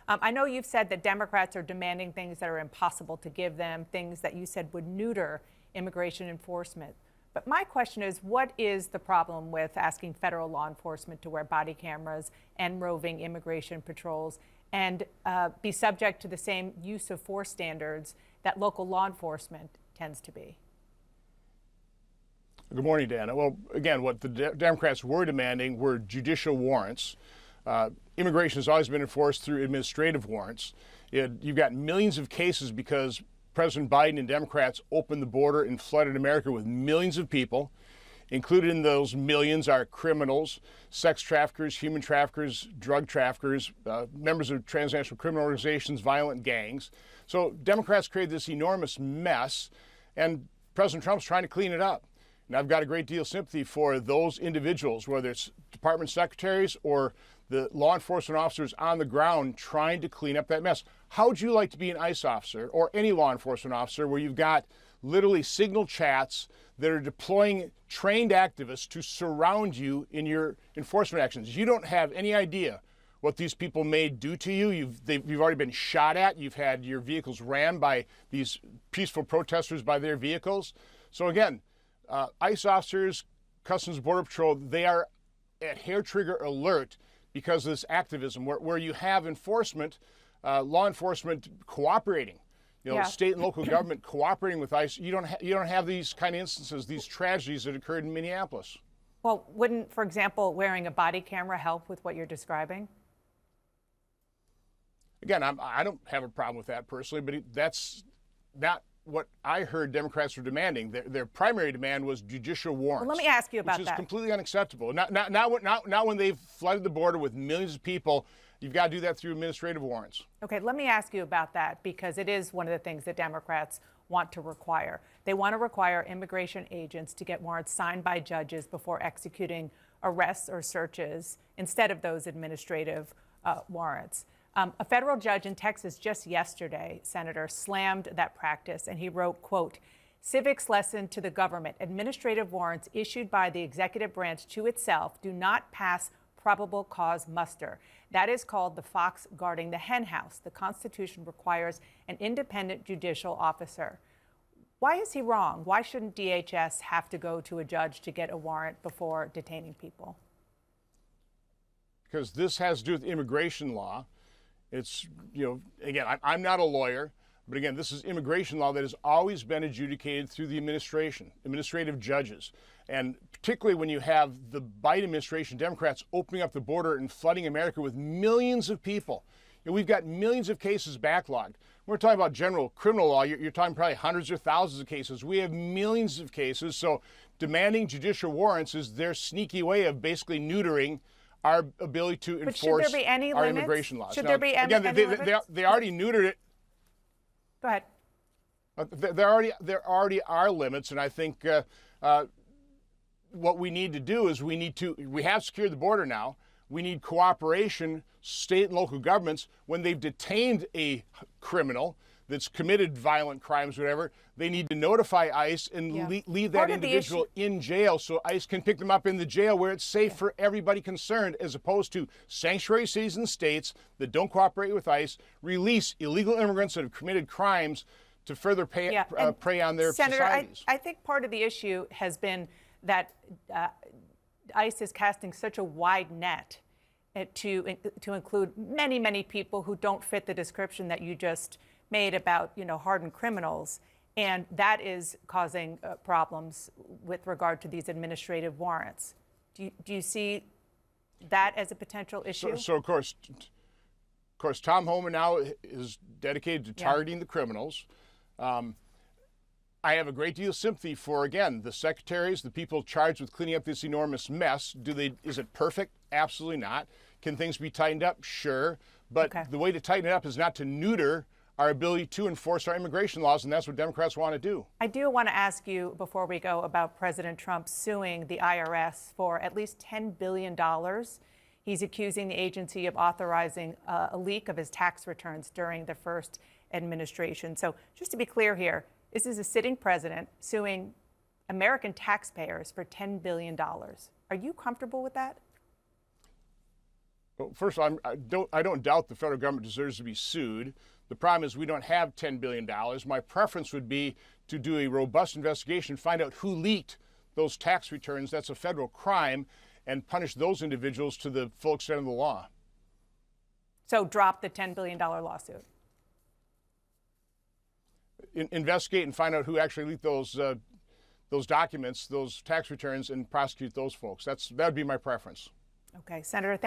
I know you've said that Democrats are demanding things that are impossible to give them, things that you said would neuter immigration enforcement. But my question is, what is the problem with asking federal law enforcement to wear body cameras and roving immigration patrols and be subject to the same use of force standards that local law enforcement tends to be? Good morning, Dana. Well, again, what the Democrats were demanding were judicial warrants. Immigration has always been enforced through administrative warrants. You've got millions of cases because President Biden and Democrats opened the border and flooded America with millions of people. Included in those millions are criminals, sex traffickers, human traffickers, drug traffickers, members of transnational criminal organizations, violent gangs. So Democrats created this enormous mess, and President Trump's trying to clean it up. And I've got a great deal of sympathy for those individuals, whether it's department secretaries or the law enforcement officers on the ground trying to clean up that mess. How would you like to be an ICE officer or any law enforcement officer where you've got literally signal chats that are deploying trained activists to surround you in your enforcement actions? You don't have any idea what these people may do to you. You've already been shot at. You've had your vehicles rammed by these peaceful protesters by their vehicles. So again, ICE officers, Customs and Border Patrol, they are at hair trigger alert because of this activism where you have enforcement, law enforcement cooperating, state and local government cooperating with ICE. You don't have these kind of instances, these tragedies that occurred in Minneapolis. Well, wouldn't, for example, wearing a body camera help with what you're describing? Again, I don't have a problem with that personally, but that's not what I heard Democrats were demanding. Their primary demand was judicial warrants. Well, let me ask you about that. Which is completely unacceptable. Now when they've flooded the border with millions of people, you've got to do that through administrative warrants. Okay, let me ask you about that, because it is one of the things that Democrats want to require. They want to require immigration agents to get warrants signed by judges before executing arrests or searches instead of those administrative warrants. A federal judge in Texas just yesterday, Senator, slammed that practice, and he wrote, quote, "Civics lesson to the government. Administrative warrants issued by the executive branch to itself do not pass probable cause muster. That is called the fox guarding the hen house. The Constitution requires an independent judicial officer." Why is he wrong? Why shouldn't DHS have to go to a judge to get a warrant before detaining people? Because this has to do with immigration law. It's, again, I'm not a lawyer, but again, this is immigration law that has always been adjudicated through the administration, administrative judges. And particularly when you have the Biden administration, Democrats opening up the border and flooding America with millions of people. We've got millions of cases backlogged. We're talking about general criminal law. You're talking probably hundreds or thousands of cases. We have millions of cases. So demanding judicial warrants is their sneaky way of basically neutering our ability to enforce our immigration laws. Should there be any limits? They already neutered it. Go ahead. There already are limits, and I think what we need to do is we have secured the border now. We need cooperation, state and local governments, when they've detained a criminal that's committed violent crimes, whatever, they need to notify ICE and leave that individual in jail so ICE can pick them up in the jail where it's safe for everybody concerned, as opposed to sanctuary cities and states that don't cooperate with ICE, release illegal immigrants that have committed crimes to further prey on their societies. Senator, I think part of the issue has been that ICE is casting such a wide net to include many, many people who don't fit the description that you just made about, hardened criminals. And that is causing problems with regard to these administrative warrants. Do you see that as a potential issue? So of course, Tom Homan now is dedicated to targeting the criminals. I have a great deal of sympathy for, again, the secretaries, the people charged with cleaning up this enormous mess. Is it perfect? Absolutely not. Can things be tightened up? Sure. But the way to tighten it up is not to neuter our ability to enforce our immigration laws, and that's what Democrats want to do. I do want to ask you, before we go, about President Trump suing the IRS for at least $10 billion. He's accusing the agency of authorizing a leak of his tax returns during the first administration. So just to be clear here, this is a sitting president suing American taxpayers for $10 billion. Are you comfortable with that? Well, first of all, I don't doubt the federal government deserves to be sued. The problem is we don't have $10 billion. My preference would be to do a robust investigation, find out who leaked those tax returns. That's a federal crime, and punish those individuals to the full extent of the law. So drop the $10 billion lawsuit. Investigate and find out who actually leaked those documents, those tax returns, and prosecute those folks. That would be my preference. Okay, Senator.